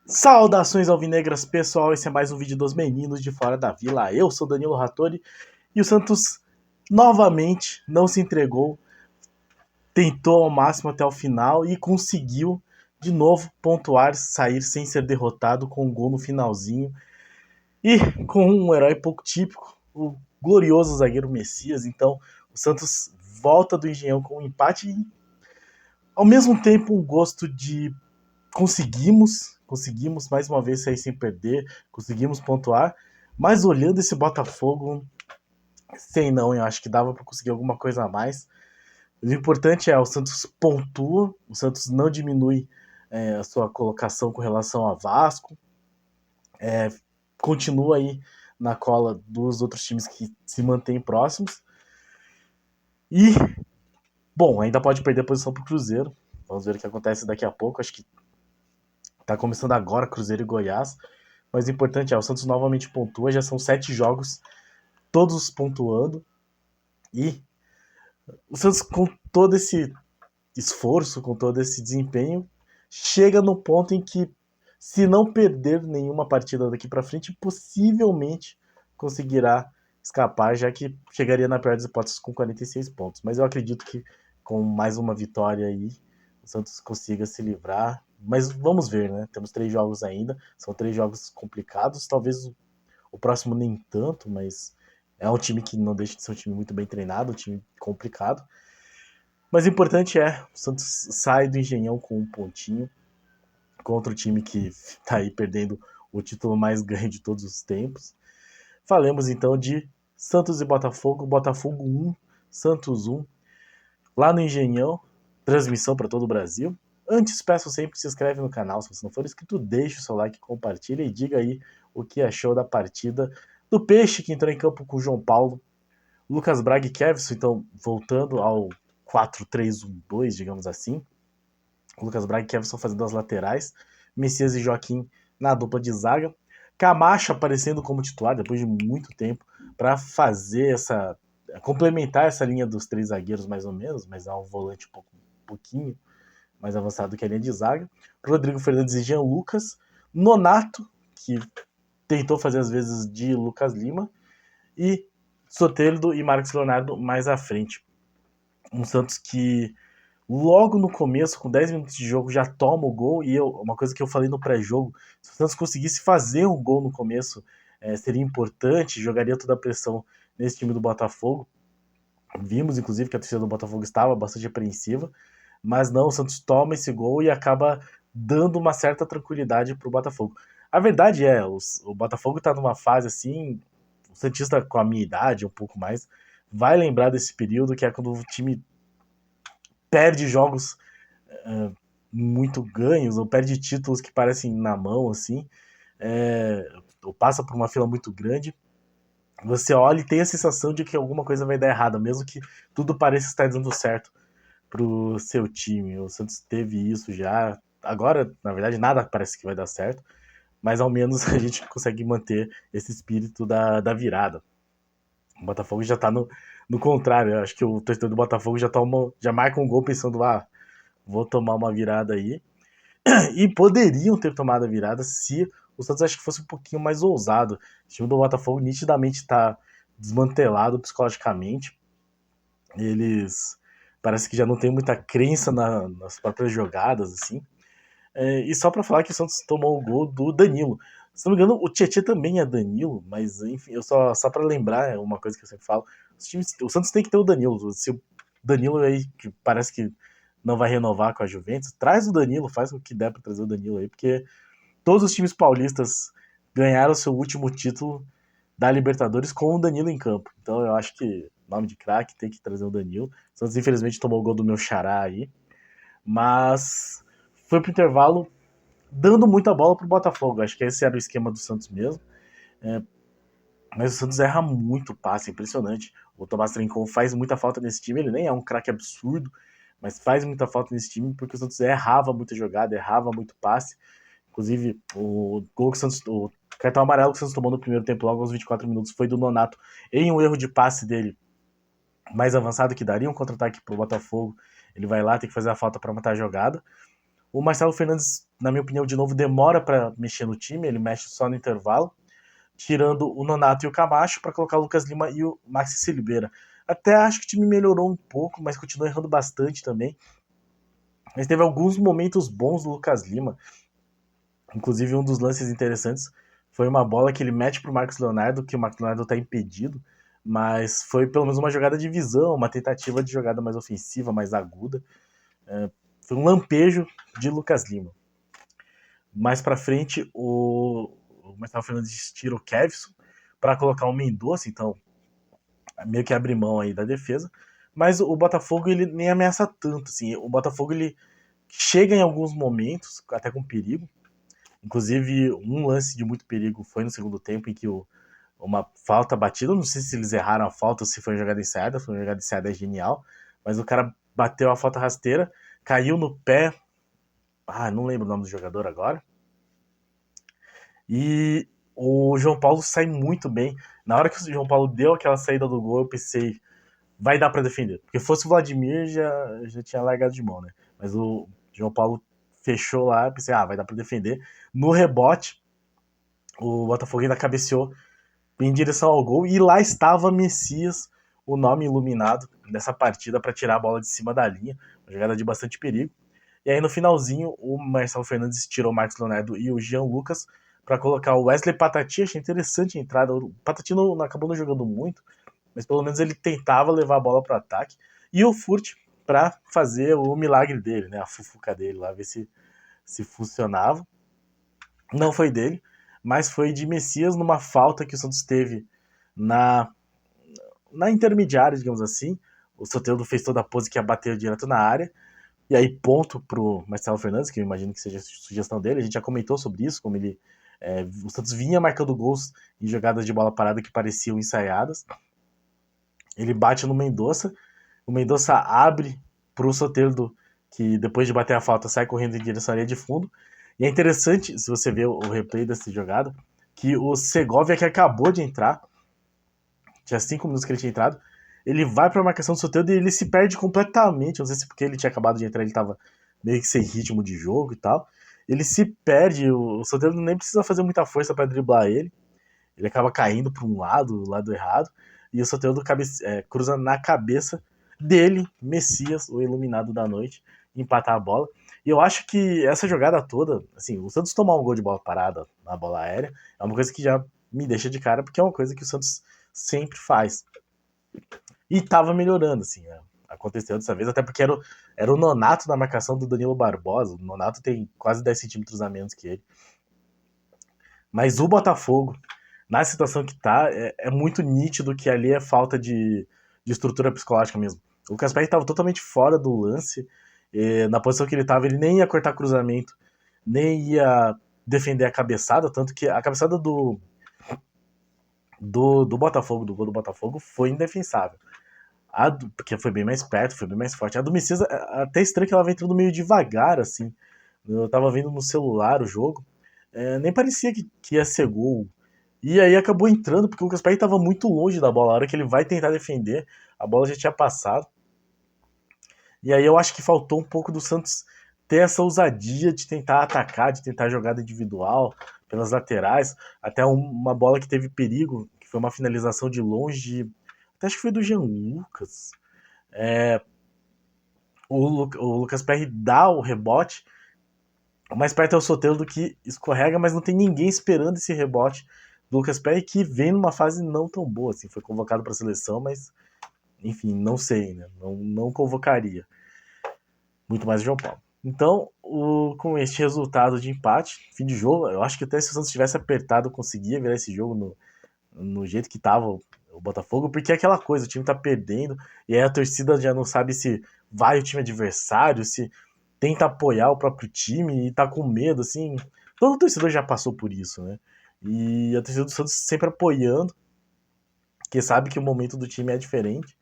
Saudações alvinegras, pessoal, esse é mais um vídeo dos meninos de fora da vila. Eu sou Danilo Rattori e o Santos novamente não se entregou, tentou ao máximo até o final e conseguiu de novo pontuar, sair sem ser derrotado com um gol no finalzinho e com um herói pouco típico, o glorioso zagueiro Messias. Então o Santos volta do Engenhão com um empate e ao mesmo tempo um gosto de conseguimos mais uma vez sair sem perder, conseguimos pontuar, mas olhando esse Botafogo, sei não, eu acho que dava para conseguir alguma coisa a mais. O importante é o Santos pontua, o Santos não diminui a sua colocação com relação a Vasco, continua aí na cola dos outros times que se mantêm próximos e, bom, ainda pode perder a posição para o Cruzeiro. Vamos ver o que acontece daqui a pouco. Acho que tá começando agora Cruzeiro e Goiás. Mas o importante é, o Santos novamente pontua, já são 7 jogos, todos pontuando. E o Santos, com todo esse esforço, com todo esse desempenho, chega no ponto em que, se não perder nenhuma partida daqui para frente, possivelmente conseguirá escapar, já que chegaria na pior das hipóteses com 46 pontos. Mas eu acredito que com mais uma vitória aí, o Santos consiga se livrar. Mas vamos ver, né? Temos 3 jogos ainda, são 3 jogos complicados, talvez o próximo nem tanto, mas é um time que não deixa de ser um time muito bem treinado, um time complicado. Mas o importante é, o Santos sai do Engenhão com um pontinho contra o time que está aí perdendo o título mais ganho de todos os tempos. Falemos então de Santos e Botafogo, Botafogo 1, Santos 1, lá no Engenhão, transmissão para todo o Brasil. Antes, peço sempre que se inscreve no canal, se você não for inscrito, deixe o seu like, compartilha e diga aí o que achou da partida do Peixe, que entrou em campo com o João Paulo, Lucas Braga e Kevson. Então, voltando ao 4-3-1-2, digamos assim, Lucas Braga e Kevson fazendo as laterais, Messias e Joaquim na dupla de zaga, Camacho aparecendo como titular depois de muito tempo para fazer complementar essa linha dos 3 zagueiros mais ou menos, mas é um volante um pouquinho mais avançado que a linha de zaga, Rodrigo Fernandes e Jean Lucas, Nonato, que tentou fazer as vezes de Lucas Lima, e Soteldo e Marcos Leonardo mais à frente. Um Santos que logo no começo, com 10 minutos de jogo, já toma o gol, e uma coisa que eu falei no pré-jogo, se o Santos conseguisse fazer um gol no começo, seria importante, jogaria toda a pressão nesse time do Botafogo. Vimos, inclusive, que a torcida do Botafogo estava bastante apreensiva, mas não, o Santos toma esse gol e acaba dando uma certa tranquilidade para o Botafogo. A verdade é, o Botafogo está numa fase assim, o Santista com a minha idade, um pouco mais, vai lembrar desse período, que é quando o time perde jogos muito ganhos, ou perde títulos que parecem na mão, assim, ou passa por uma fila muito grande. Você olha e tem a sensação de que alguma coisa vai dar errado, mesmo que tudo pareça estar dando certo pro seu time. O Santos teve isso já. Agora, na verdade, nada parece que vai dar certo, mas ao menos a gente consegue manter esse espírito da virada. O Botafogo já tá no contrário. Eu acho que o torcedor do Botafogo já marca um gol pensando, vou tomar uma virada aí. E poderiam ter tomado a virada se o Santos acho que fosse um pouquinho mais ousado. O time do Botafogo nitidamente está desmantelado psicologicamente. Eles parece que já não tem muita crença nas próprias jogadas, assim. E só para falar que o Santos tomou o gol do Danilo. Se não me engano, o Tietchan também é Danilo, mas enfim, eu só para lembrar, uma coisa que eu sempre falo, o Santos tem que ter o Danilo. Se o Danilo aí, que parece que não vai renovar com a Juventus, traz o Danilo, faz o que der para trazer o Danilo aí, porque todos os times paulistas ganharam seu último título da Libertadores com o Danilo em campo. Então eu acho que, nome de craque, tem que trazer o Danilo. O Santos infelizmente tomou o gol do meu xará aí, mas foi pro intervalo dando muita bola pro Botafogo. Acho que esse era o esquema do Santos mesmo. Mas o Santos erra muito passe, impressionante. O Tomás Trincão faz muita falta nesse time, ele nem é um craque absurdo, mas faz muita falta nesse time porque o Santos errava muita jogada, errava muito passe. Inclusive, o cartão amarelo que o Santos tomou no primeiro tempo, logo aos 24 minutos, foi do Nonato, em um erro de passe dele mais avançado, que daria um contra-ataque pro Botafogo, Ele vai lá, tem que fazer a falta para matar a jogada. O Marcelo Fernandes, na minha opinião, de novo, demora para mexer no time, ele mexe só no intervalo, tirando o Nonato e o Camacho para colocar o Lucas Lima e o Maxi Silveira. Até acho que o time melhorou um pouco, mas continua errando bastante também. Mas teve alguns momentos bons do Lucas Lima. Inclusive, um dos lances interessantes foi uma bola que ele mete pro Marcos Leonardo, que o Marcos Leonardo tá impedido, mas foi pelo menos uma jogada de visão, uma tentativa de jogada mais ofensiva, mais aguda. Foi um lampejo de Lucas Lima. Mais pra frente, o Marcelo Fernandes tira o Kevson para colocar o Mendonça, então meio que abre mão aí da defesa. Mas o Botafogo ele nem ameaça tanto, assim. O Botafogo ele chega em alguns momentos, até com perigo. Inclusive, um lance de muito perigo foi no segundo tempo, em que uma falta batida, eu não sei se eles erraram a falta ou se foi uma jogada ensaiada, foi uma jogada ensaiada genial, mas o cara bateu a falta rasteira, caiu no pé, não lembro o nome do jogador agora, e o João Paulo sai muito bem. Na hora que o João Paulo deu aquela saída do gol, eu pensei, vai dar pra defender. Porque fosse o Vladimir, já tinha largado de mão, né? Mas o João Paulo fechou lá, eu pensei, vai dar pra defender. No rebote, o Botafogo ainda cabeceou em direção ao gol, e lá estava Messias, o nome iluminado dessa partida, para tirar a bola de cima da linha, uma jogada de bastante perigo. E aí no finalzinho, o Marcelo Fernandes tirou o Marcos Leonardo e o Jean Lucas para colocar o Wesley Patati. Achei interessante a entrada. O Patati não acabou não jogando muito, mas pelo menos ele tentava levar a bola para o ataque. E o Furt para fazer o milagre dele, né? A fufuca dele lá, ver se funcionava. Não foi dele, mas foi de Messias numa falta que o Santos teve na, na intermediária, digamos assim. O Soteldo fez toda a pose que ia bater direto na área. E aí, ponto pro Marcelo Fernandes, que eu imagino que seja a sugestão dele. A gente já comentou sobre isso, como ele. O Santos vinha marcando gols em jogadas de bola parada que pareciam ensaiadas. Ele bate no Mendonça. O Mendonça abre pro Soteldo, que depois de bater a falta sai correndo em direção à linha de fundo. E é interessante, se você ver o replay dessa jogada, que o Segovia, que acabou de entrar, tinha 5 minutos que ele tinha entrado, ele vai pra marcação do Soteldo e ele se perde completamente. Não sei se porque ele tinha acabado de entrar, ele tava meio que sem ritmo de jogo e tal. Ele se perde, o Soteldo nem precisa fazer muita força para driblar ele. Ele acaba caindo para um lado, o lado errado, e o Soteldo cruza na cabeça dele, Messias, o iluminado da noite, empatar a bola. E eu acho que essa jogada toda, assim, o Santos tomar um gol de bola parada na bola aérea é uma coisa que já me deixa de cara, porque é uma coisa que o Santos sempre faz. E tava melhorando, assim, né? Aconteceu dessa vez, até porque era o Nonato na marcação do Danilo Barbosa. O Nonato tem quase 10 centímetros a menos que ele. Mas o Botafogo, na situação que tá, é muito nítido que ali é falta de estrutura psicológica mesmo. O Lucas Perry estava totalmente fora do lance. Na posição que ele estava, ele nem ia cortar cruzamento, nem ia defender a cabeçada, tanto que a cabeçada do Botafogo, do gol do Botafogo, foi indefensável. Porque foi bem mais perto, foi bem mais forte. A do Messias, até estranho que ela vai entrando meio devagar, assim. Eu tava vendo no celular o jogo, nem parecia que ia ser gol. E aí acabou entrando, porque o Lucas Perry tava muito longe da bola. A hora que ele vai tentar defender, a bola já tinha passado. E aí eu acho que faltou um pouco do Santos ter essa ousadia de tentar atacar, de tentar jogada individual pelas laterais. Até uma bola que teve perigo, que foi uma finalização de longe, até acho que foi do Jean Lucas. O Lucas Perry dá o rebote, mais perto é o Soteldo que escorrega, mas não tem ninguém esperando esse rebote do Lucas Perry, que vem numa fase não tão boa, assim, foi convocado para a seleção, mas enfim, não sei, né? Não convocaria. Muito mais o João Paulo. Então, com este resultado de empate, fim de jogo, eu acho que até se o Santos tivesse apertado, conseguia virar esse jogo no jeito que tava o Botafogo, porque é aquela coisa, o time tá perdendo, e aí a torcida já não sabe se vai o time adversário, se tenta apoiar o próprio time e tá com medo, assim. Todo torcedor já passou por isso, né? E a torcida do Santos sempre apoiando, porque sabe que o momento do time é diferente.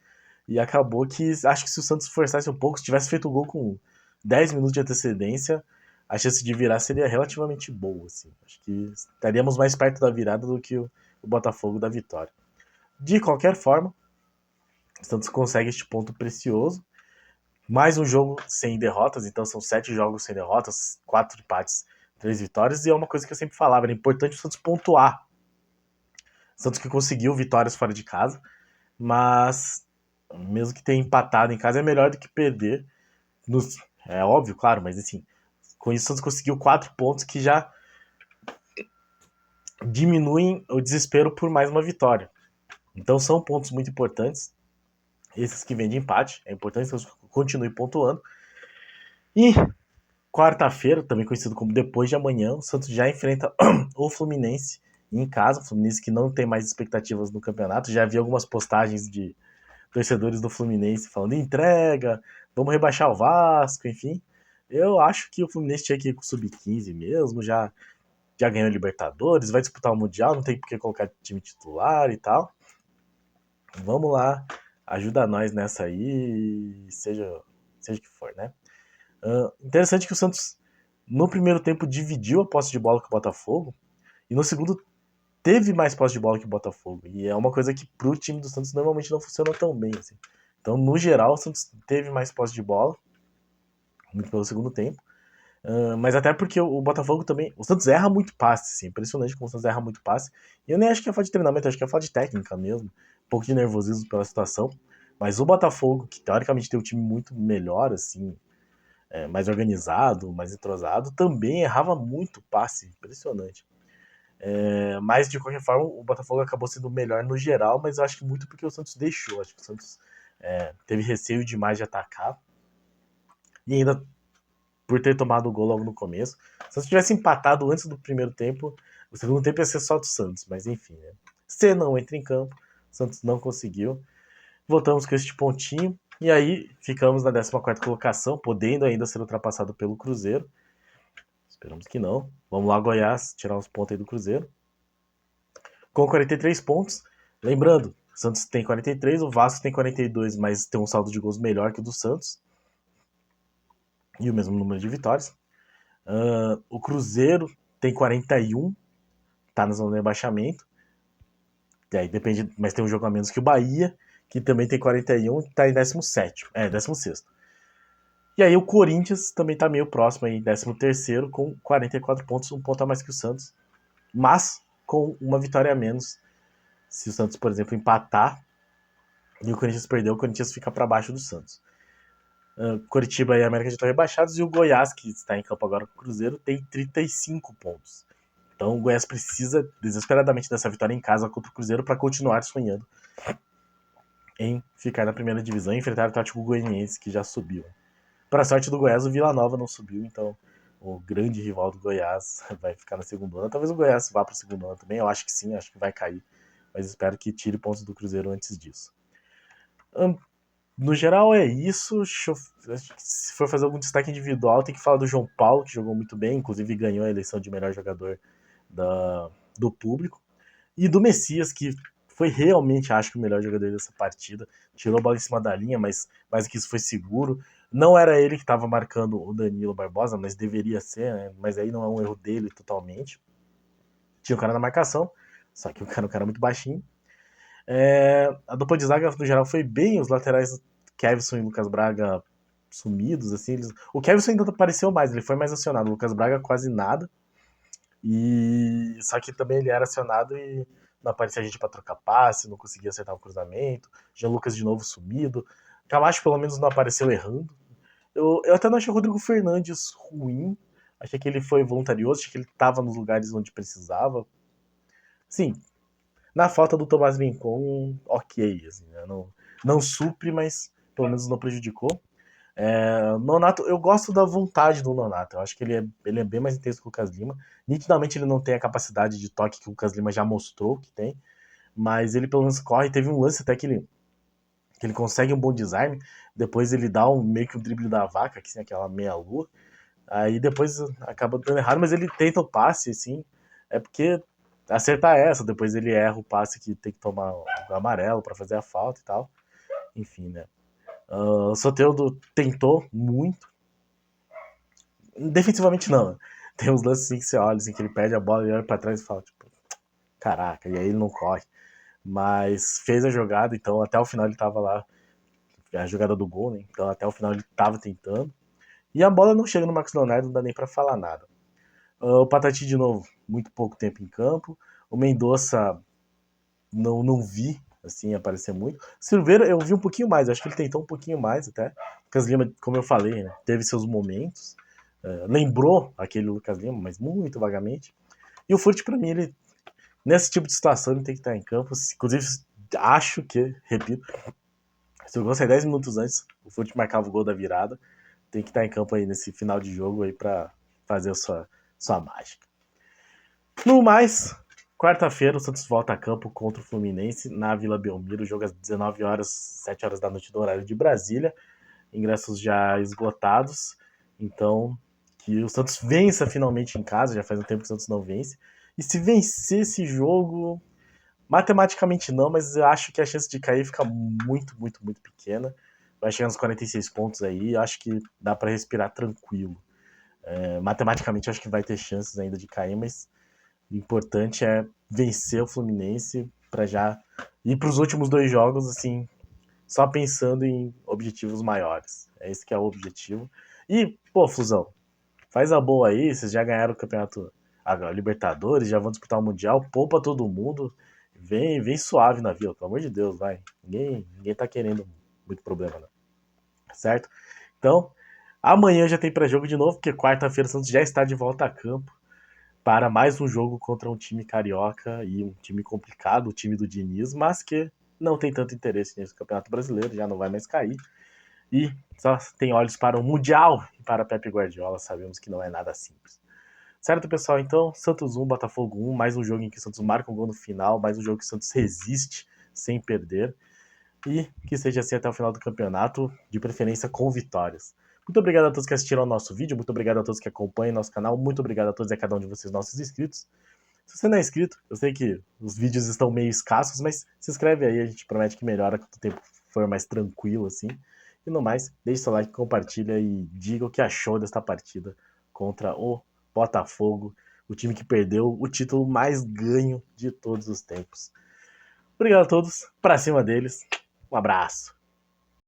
E acabou que, acho que se o Santos forçasse um pouco, se tivesse feito o gol com 10 minutos de antecedência, a chance de virar seria relativamente boa, assim. Acho que estaríamos mais perto da virada do que o Botafogo da vitória. De qualquer forma, o Santos consegue este ponto precioso. mais um jogo sem derrotas, então são 7 jogos sem derrotas, 4 empates, 3 vitórias, e é uma coisa que eu sempre falava, era importante o Santos pontuar. O Santos que conseguiu vitórias fora de casa, mas mesmo que tenha empatado em casa é melhor do que perder. É óbvio, claro, mas assim, com isso o Santos conseguiu 4 pontos que já diminuem o desespero por mais uma vitória. Então são pontos muito importantes, esses que vêm de empate, é importante que o Santos continue pontuando. E quarta-feira, também conhecido como depois de amanhã, o Santos já enfrenta o Fluminense em casa. O Fluminense que não tem mais expectativas no campeonato. Já vi algumas postagens de torcedores do Fluminense falando entrega, vamos rebaixar o Vasco, enfim. Eu acho que o Fluminense tinha que ir com o Sub-15 mesmo, já ganhou a Libertadores, vai disputar o Mundial, não tem por que colocar time titular e tal. Vamos lá, ajuda nós nessa aí, seja o que for, né? Interessante que o Santos, no primeiro tempo, dividiu a posse de bola com o Botafogo, e no segundo teve mais posse de bola que o Botafogo. E é uma coisa que pro time do Santos normalmente não funciona tão bem. Assim. Então, no geral, o Santos teve mais posse de bola, muito pelo segundo tempo. Mas até porque o Botafogo também. O Santos erra muito passe, assim, impressionante como o Santos erra muito passe. E eu nem acho que é falta de treinamento, acho que é falta de técnica mesmo. Um pouco de nervosismo pela situação. Mas o Botafogo, que teoricamente tem um time muito melhor, assim, mais organizado, mais entrosado, também errava muito passe, impressionante. Mas de qualquer forma, o Botafogo acabou sendo melhor no geral, mas eu acho que muito porque o Santos deixou. Acho que o Santos teve receio demais de atacar. E ainda por ter tomado o gol logo no começo. Se o Santos tivesse empatado antes do primeiro tempo, o segundo tempo ia ser só do Santos, mas enfim, né? Se não entra em campo, o Santos não conseguiu. Voltamos com este pontinho. E aí ficamos na 14ª colocação, podendo ainda ser ultrapassado pelo Cruzeiro. Esperamos que não. Vamos lá, Goiás, tirar os pontos aí do Cruzeiro. Com 43 pontos. Lembrando, o Santos tem 43, o Vasco tem 42, mas tem um saldo de gols melhor que o do Santos. E o mesmo número de vitórias. O Cruzeiro tem 41, tá na zona de rebaixamento. E aí depende, mas tem um jogo a menos que o Bahia, que também tem 41, tá em 17º. 16º. E aí o Corinthians também tá meio próximo aí, 13º, com 44 pontos, um ponto a mais que o Santos. Mas com uma vitória a menos. Se o Santos, por exemplo, empatar e o Corinthians perder, o Corinthians fica para baixo do Santos. Coritiba e América já estão rebaixados e o Goiás, que está em campo agora com o Cruzeiro, tem 35 pontos. Então o Goiás precisa desesperadamente dessa vitória em casa contra o Cruzeiro para continuar sonhando em ficar na primeira divisão e enfrentar o Atlético Goianiense, que já subiu. Para sorte do Goiás, o Vila Nova não subiu, então o grande rival do Goiás vai ficar na segunda onda. Talvez o Goiás vá para a segunda onda também, eu acho que sim, acho que vai cair, mas espero que tire pontos do Cruzeiro antes disso. No geral é isso. Se for fazer algum destaque individual, tem que falar do João Paulo, que jogou muito bem, inclusive ganhou a eleição de melhor jogador do público. E do Messias, que foi realmente, acho que o melhor jogador dessa partida. Tirou a bola em cima da linha, mas mais que isso foi seguro. Não era ele que estava marcando o Danilo Barbosa, mas deveria ser, né? Mas aí não é um erro dele totalmente. Tinha o cara na marcação, só que o cara é um cara muito baixinho. A dupla de zaga, no geral, foi bem. Os laterais, Kevson e Lucas Braga, sumidos, assim. O Kevson ainda apareceu mais, ele foi mais acionado. O Lucas Braga, quase nada. E só que também ele era acionado e não aparecia gente para trocar passe, não conseguia acertar o cruzamento. Jean Lucas de novo sumido. Camacho, pelo menos, não apareceu errando. Eu até não achei o Rodrigo Fernandes ruim. Achei que ele foi voluntarioso, achei que ele estava nos lugares onde precisava. Sim, na falta do Tomás Rincon, ok, assim, né? Não supre, mas pelo menos não prejudicou. Nonato, eu gosto da vontade do Nonato. Eu acho que ele é bem mais intenso que o Lucas Lima. Nitidamente ele não tem a capacidade de toque que o Lucas Lima já mostrou que tem, mas ele pelo menos corre. Teve um lance até que ele consegue um bom desarme, depois ele dá meio que um drible da vaca, que assim, aquela meia-lua, aí depois acaba dando errado, mas ele tenta o passe, assim, é porque acertar essa, depois ele erra o passe que tem que tomar o amarelo para fazer a falta e tal. Enfim, né? O Soteldo tentou muito. Defensivamente não. Tem uns lances assim que você olha, assim, que ele perde a bola e olha pra trás e fala, tipo, caraca, e aí ele não corre. Mas fez a jogada, então até o final ele tava lá a jogada do gol, né? Então até o final ele tava tentando. E a bola não chega no Marcos Leonardo, não dá nem pra falar nada. O Patati, de novo, muito pouco tempo em campo. O Mendonça, não vi, assim, aparecer muito. Silveira, eu vi um pouquinho mais, acho que ele tentou um pouquinho mais até. Lucas Lima, como eu falei, né, teve seus momentos. Lembrou aquele Lucas Lima, mas muito vagamente. E o Furt, pra mim, ele, nesse tipo de situação, ele tem que estar em campo. Inclusive, acho que, repito, se o gol sair 10 minutos antes, o Furt marcava o gol da virada. Tem que estar em campo aí nesse final de jogo aí pra fazer a sua mágica. No mais, quarta-feira o Santos volta a campo contra o Fluminense na Vila Belmiro. O jogo às 19 horas, 7 horas da noite do horário de Brasília. Ingressos já esgotados. Então, que o Santos vença finalmente em casa. Já faz um tempo que o Santos não vence. E se vencer esse jogo, matematicamente não, mas eu acho que a chance de cair fica muito, muito, muito pequena. Vai chegar nos 46 pontos aí. Acho que dá para respirar tranquilo. Matematicamente, acho que vai ter chances ainda de cair, mas o importante é vencer o Fluminense para já ir para os últimos 2 jogos, assim, só pensando em objetivos maiores. É esse que é o objetivo. E, pô, Fusão, faz a boa aí, vocês já ganharam o campeonato, a Libertadores, já vão disputar o Mundial, poupa todo mundo, vem suave na Vila, pelo amor de Deus, vai. Ninguém tá querendo muito problema, não. Certo? Então, amanhã já tem pré-jogo de novo, porque quarta-feira o Santos já está de volta a campo para mais um jogo contra um time carioca e um time complicado, o time do Diniz, mas que não tem tanto interesse nesse Campeonato Brasileiro, já não vai mais cair. E só tem olhos para o Mundial e para Pepe Guardiola, sabemos que não é nada simples. Certo, pessoal? Então, Santos 1, Botafogo 1, mais um jogo em que o Santos marca um gol no final, mais um jogo que o Santos resiste sem perder. E que seja assim até o final do campeonato, de preferência com vitórias. Muito obrigado a todos que assistiram ao nosso vídeo, muito obrigado a todos que acompanham nosso canal, muito obrigado a todos e a cada um de vocês, nossos inscritos. Se você não é inscrito, eu sei que os vídeos estão meio escassos, mas se inscreve aí, a gente promete que melhora quando o tempo for mais tranquilo, assim. E no mais, deixe seu like, compartilha e diga o que achou desta partida contra o Botafogo, o time que perdeu o título mais ganho de todos os tempos. Obrigado a todos, pra cima deles, um abraço.